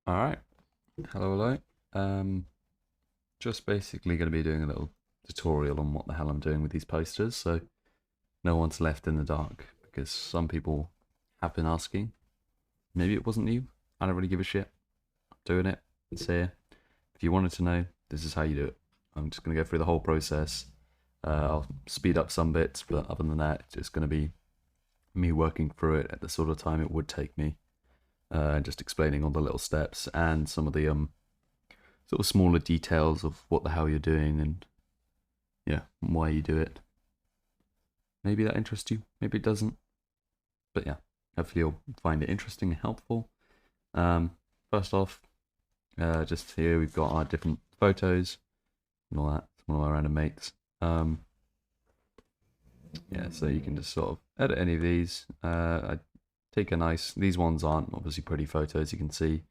All right. Hello. Just basically going to be doing a little tutorial on what the hell I'm doing with these posters, so no one's left in the dark, because some people have been asking. Maybe it wasn't you. I don't really give a shit. I'm doing it. It's here. If you wanted to know, this is how you do it. I'm just going to go through the whole process. I'll speed up some bits, but other than that, it's just going to be me working through it at the sort of time it would take me, just explaining all the little steps and some of the sort of smaller details of what the hell you're doing and yeah, why you do it. Maybe that interests you, maybe it doesn't. But yeah, hopefully you'll find it interesting and helpful. First off, just here we've got our different photos and all that. It's one of our random mates. Yeah, so you can just sort of edit any of these. I take a nice. These ones aren't obviously pretty photos. You can see.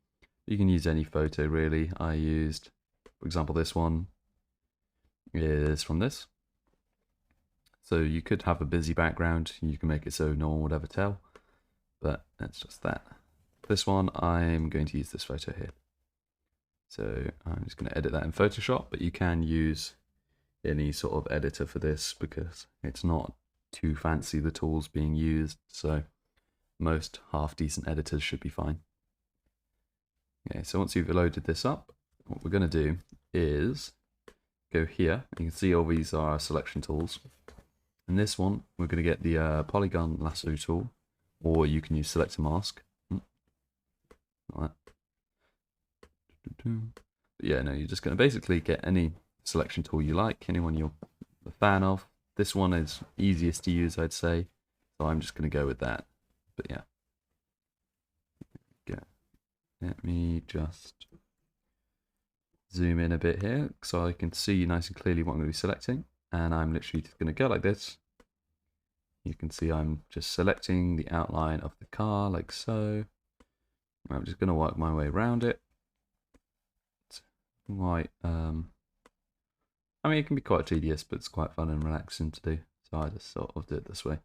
You can use any photo really. I used, for example, this one is from this. So you could have a busy background. You can make it so no one would ever tell. But that's just that. This one, I'm going to use this photo here. So I'm just going to edit that in Photoshop, but you can use any sort of editor for this because it's not too fancy, the tools being used. So most half decent editors should be fine. Okay, so once you've loaded this up, what we're going to do is go here. You can see all these are our selection tools. In this one, we're going to get the polygon lasso tool, or you can use select a mask. Like that. But yeah, no, you're just going to basically get any selection tool you like, anyone you're a fan of. This one is easiest to use, I'd say, so I'm just going to go with that. But yeah. Let me just zoom in a bit here so I can see nice and clearly what I'm going to be selecting. And I'm literally just going to go like this. You can see I'm just selecting the outline of the car like so. I'm just going to work my way around it. It's quite, I mean, it can be quite tedious, but it's quite fun and relaxing to do. So I just sort of do it this way.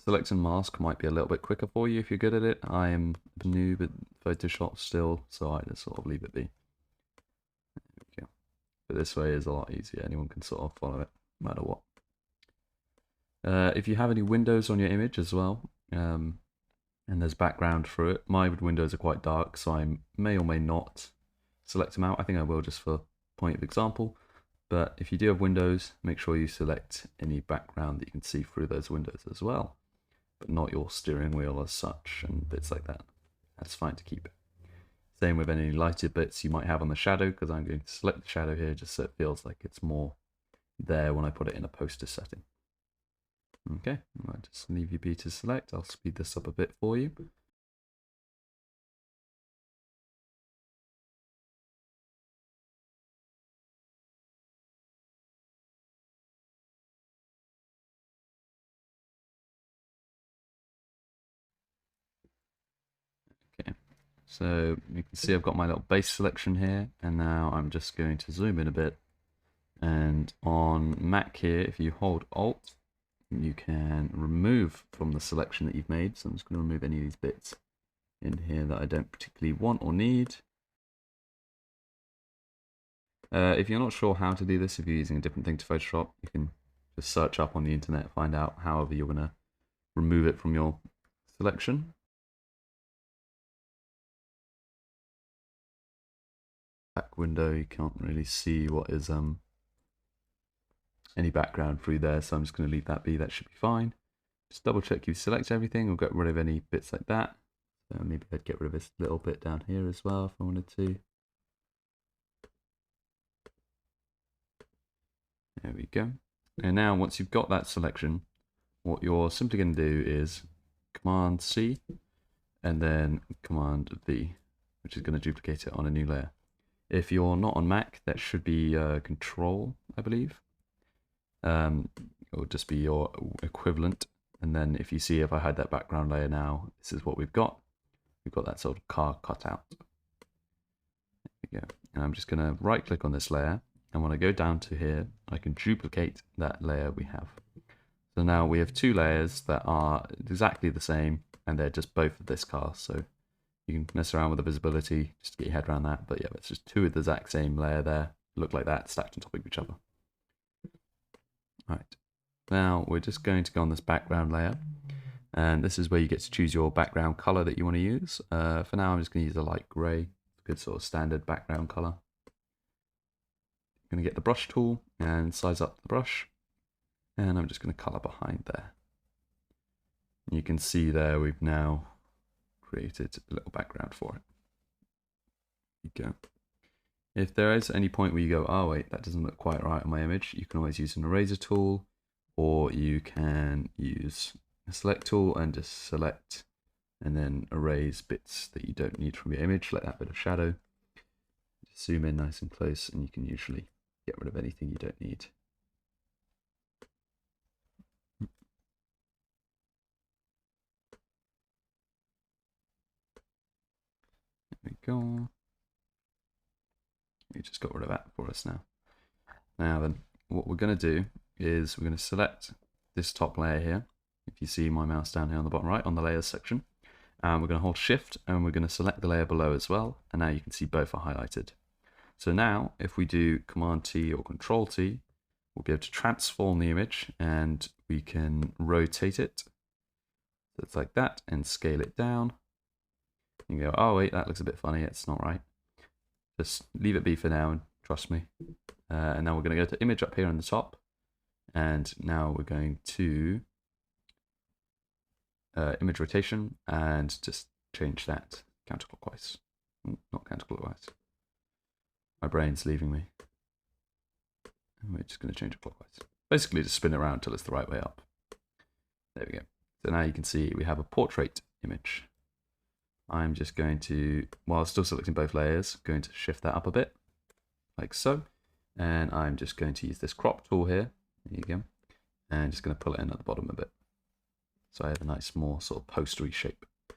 Select and mask might be a little bit quicker for you if you're good at it. I am new at Photoshop still, so I just sort of leave it be. But this way is a lot easier. Anyone can sort of follow it, no matter what. If you have any windows on your image as well, and there's background through it, my windows are quite dark, so I may or may not select them out. I think I will just for point of example. But if you do have windows, make sure you select any background that you can see through those windows as well, but not your steering wheel as such and bits like that. That's fine to keep. Same with any lighter bits you might have on the shadow, because I'm going to select the shadow here just so it feels like it's more there when I put it in a poster setting. Okay, I'll just leave you be to select. I'll speed this up a bit for you. Okay, so you can see I've got my little base selection here, and now I'm just going to zoom in a bit. And on Mac here, if you hold Alt, you can remove from the selection that you've made. So I'm just going to remove any of these bits in here that I don't particularly want or need. If you're not sure how to do this, if you're using a different thing to Photoshop, you can just search up on the internet, find out however you're going to remove it from your selection. Back window, you can't really see what is any background through there, so I'm just going to leave that be. That should be fine. Just double check you select everything or get rid of any bits like that. So maybe I'd get rid of this little bit down here as well if I wanted to. There we go. And now once you've got that selection, what you're simply going to do is Command C and then Command V, which is going to duplicate it on a new layer. If you're not on Mac, that should be Control, I believe. It will just be your equivalent. And then if you see if I had that background layer now, this is what we've got. We've got that sort of car cut out. There we go. And I'm just going to right click on this layer. And when I go down to here, I can duplicate that layer we have. So now we have two layers that are exactly the same, and they're just both of this car. So You can mess around with the visibility just to get your head around that. But yeah, it's just two of the exact same layer there. Look like that, stacked on top of each other. All right. Now we're just going to go on this background layer. And this is where you get to choose your background color that you want to use. For now, I'm just going to use a light gray, good sort of standard background color. I'm going to get the brush tool and size up the brush. And I'm just going to color behind there. You can see there we've now created a little background for it. There you go. If there is any point where you go, oh wait, that doesn't look quite right on my image, you can always use an eraser tool, or you can use a select tool and just select and then erase bits that you don't need from your image, like that bit of shadow. Just zoom in nice and close, and you can usually get rid of anything you don't need. There we go. We just got rid of that for us now. Now then, what we're going to do is we're going to select this top layer here. If you see my mouse down here on the bottom right on the layers section, and we're going to hold shift and we're going to select the layer below as well, and now you can see both are highlighted. So now if we do Command T or Control T, we'll be able to transform the image and we can rotate it. So it's like that, and scale it down. You can go, oh wait, that looks a bit funny, it's not right. Just leave it be for now and trust me. And now we're going to go to image up here on the top, and now we're going to image rotation and just change that counterclockwise. Not counterclockwise. My brain's leaving me. And we're just going to change it clockwise. Basically just spin it around until it's the right way up. There we go. So now you can see we have a portrait image. I'm just going to, while still selecting both layers, going to shift that up a bit, like so. And I'm just going to use this crop tool here. There you go. And just going to pull it in at the bottom a bit. So I have a nice, more sort of postery shape. If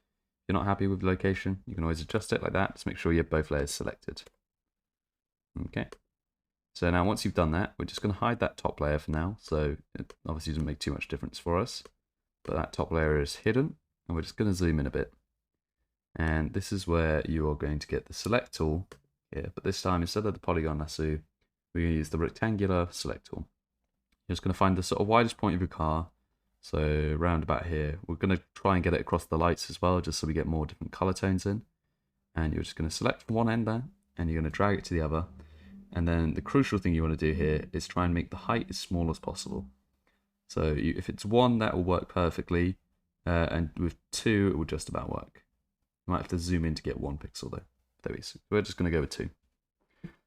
you're not happy with the location, you can always adjust it like that. Just make sure you have both layers selected. Okay. So now once you've done that, we're just going to hide that top layer for now. So it obviously doesn't make too much difference for us. But that top layer is hidden. And we're just going to zoom in a bit. And this is where you are going to get the select tool here. But this time, instead of the polygon lasso, we're going to use the rectangular select tool. You're just going to find the sort of widest point of your car. So round about here. We're going to try and get it across the lights as well, just so we get more different color tones in. And you're just going to select from one end there, and you're going to drag it to the other. And then the crucial thing you want to do here is try and make the height as small as possible. So if it's 1, that will work perfectly. And with 2, it will just about work. You might have to zoom in to get 1 pixel though. There we go. We're just going to go with 2.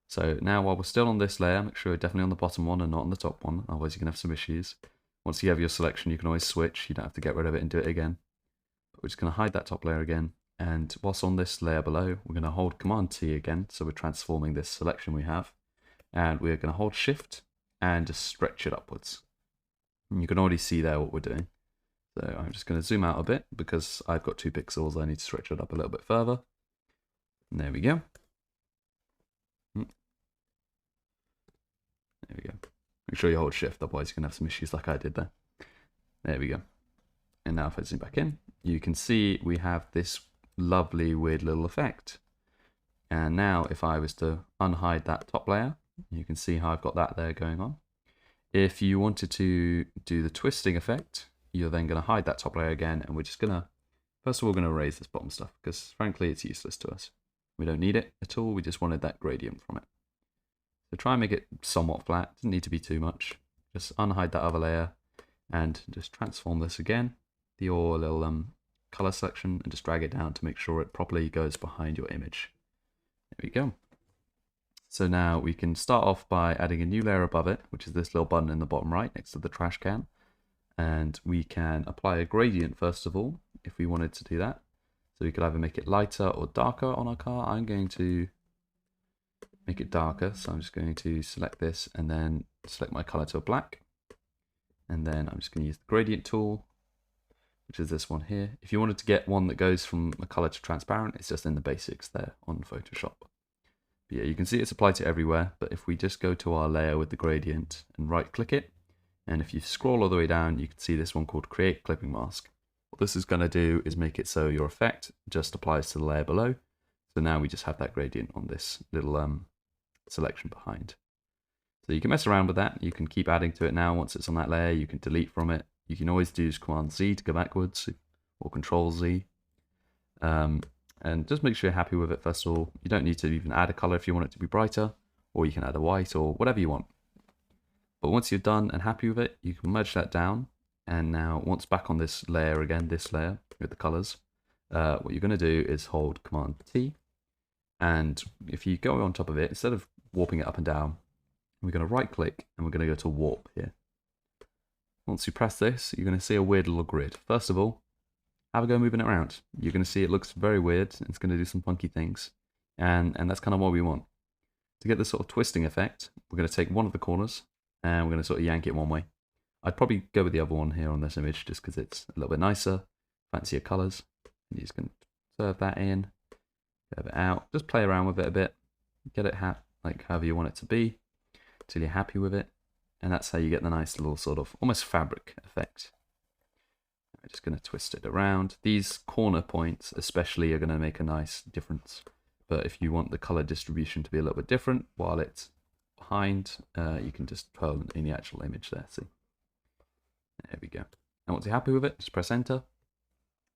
So now while we're still on this layer, make sure you're definitely on the bottom one and not on the top one. Otherwise you're going to have some issues. Once you have your selection, you can always switch. You don't have to get rid of it and do it again. But we're just going to hide that top layer again. And whilst on this layer below, we're going to hold Command T again. So we're transforming this selection we have. And we're going to hold Shift and just stretch it upwards. And you can already see there what we're doing. So I'm just going to zoom out a bit because I've got 2 pixels. I need to stretch it up a little bit further. And there we go. There we go. Make sure you hold Shift, otherwise you can have some issues like I did there. There we go. And now if I zoom back in, you can see we have this lovely weird little effect. And now if I was to unhide that top layer, you can see how I've got that there going on. If you wanted to do the twisting effect, you're then going to hide that top layer again, and we're just going to, first of all, going to erase this bottom stuff, because frankly it's useless to us. We don't need it at all, we just wanted that gradient from it. So try and make it somewhat flat, doesn't need to be too much. Just unhide that other layer, and just transform this again, your little color selection, and just drag it down to make sure it properly goes behind your image. There we go. So now we can start off by adding a new layer above it, which is this little button in the bottom right next to the trash can. And we can apply a gradient first of all, if we wanted to do that. So we could either make it lighter or darker on our car. I'm going to make it darker, so I'm just going to select this and then select my color to a black. And then I'm just going to use the gradient tool, which is this one here. If you wanted to get one that goes from a color to transparent, it's just in the basics there on Photoshop. But yeah, you can see it's applied to everywhere, but if we just go to our layer with the gradient and right click it, and if you scroll all the way down, you can see this one called Create Clipping Mask. What this is going to do is make it so your effect just applies to the layer below. So now we just have that gradient on this little selection behind. So you can mess around with that. You can keep adding to it now. Once it's on that layer, you can delete from it. You can always use Command Z to go backwards, or Control Z. And just make sure you're happy with it first of all. You don't need to even add a color if you want it to be brighter, or you can add a white or whatever you want. But once you're done and happy with it, you can merge that down. And now once back on this layer again, this layer with the colors, what you're going to do is hold Command T. And if you go on top of it, instead of warping it up and down, we're going to right click and we're going to go to warp here. Once you press this, you're going to see a weird little grid. First of all, have a go moving it around. You're going to see it looks very weird. It's going to do some funky things. And that's kind of what we want. To get this sort of twisting effect, we're going to take one of the corners and we're going to sort of yank it one way. I'd probably go with the other one here on this image just because it's a little bit nicer, fancier colors. You're just going to serve that in, curve it out, just play around with it a bit, get it like however you want it to be, till you're happy with it. And that's how you get the nice little sort of almost fabric effect. I'm just going to twist it around. These corner points especially are going to make a nice difference. But if you want the color distribution to be a little bit different while it's behind, you can just twirl in the actual image there. See? There we go. And once you're happy with it, just press enter.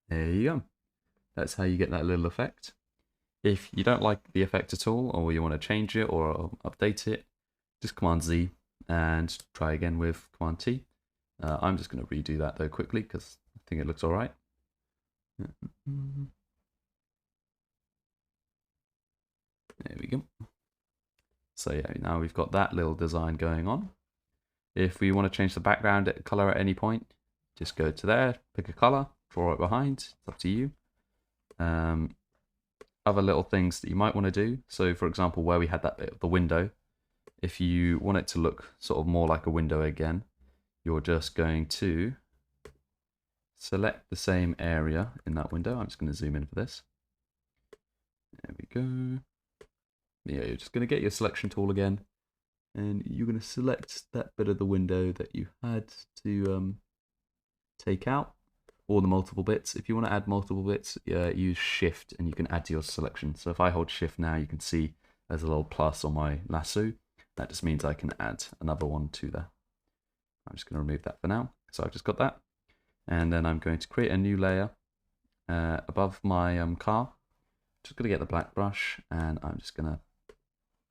There you go. That's how you get that little effect. If you don't like the effect at all, or you want to change it or update it, just Command Z and try again with Command T. I'm just going to redo that though quickly because I think it looks all right. There we go. So yeah, now we've got that little design going on. If we want to change the background color at any point, just go to there, pick a color, draw it behind. It's up to you. Other little things that you might want to do. So for example, where we had that bit of the window, if you want it to look sort of more like a window again, you're just going to select the same area in that window. I'm just going to zoom in for this. There we go. Yeah, you're just going to get your selection tool again, and you're going to select that bit of the window that you had to take out, or the multiple bits. If you want to add multiple bits, use Shift and you can add to your selection. So if I hold Shift now, you can see there's a little plus on my lasso. That just means I can add another one to there. I'm just going to remove that for now. So I've just got that. And then I'm going to create a new layer above my car. Just going to get the black brush and I'm just going to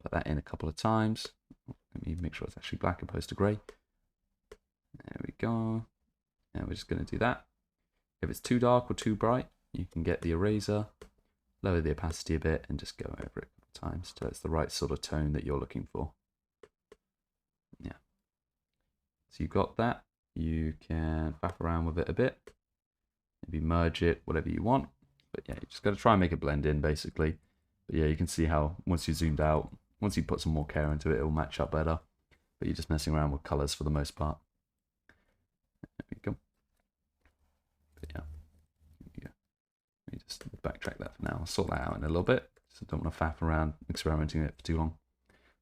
put that in a couple of times. Let me make sure it's actually black opposed to grey. There we go. And we're just going to do that. If it's too dark or too bright, you can get the eraser, lower the opacity a bit and just go over it a couple of times till it's the right sort of tone that you're looking for. Yeah. So you've got that. You can faff around with it a bit, maybe merge it, whatever you want. But yeah, you just got to try and make it blend in basically. But yeah, you can see how once you zoomed out, once you put some more care into it, it'll match up better. But you're just messing around with colors for the most part. There we go. But yeah, there you go. Let me just backtrack that for now. I'll sort that out in a little bit. So don't want to faff around experimenting with it for too long.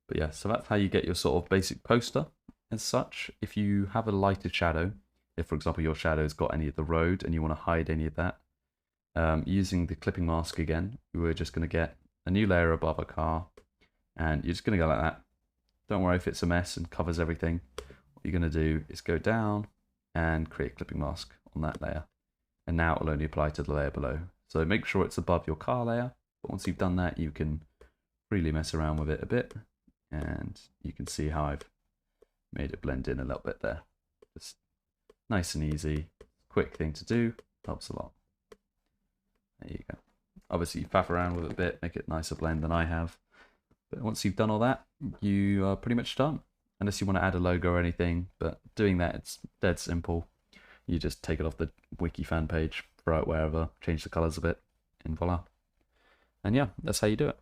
But yeah, so that's how you get your sort of basic poster as such. If you have a lighted shadow, if for example your shadow's got any of the road and you want to hide any of that, using the clipping mask again, we're just going to get a new layer above a car and you're just going to go like that. Don't worry if it's a mess and covers everything. What you're going to do is go down and create a clipping mask on that layer. And now it will only apply to the layer below. So make sure it's above your car layer. But once you've done that, you can freely mess around with it a bit. And you can see how I've made it blend in a little bit there. Just nice and easy, quick thing to do, helps a lot. There you go. Obviously you faff around with it a bit, make it nicer blend than I have. But once you've done all that, you are pretty much done. Unless you want to add a logo or anything, but doing that, it's dead simple. You just take it off the wiki fan page, throw it wherever, change the colors a bit, and voila. And yeah, that's how you do it.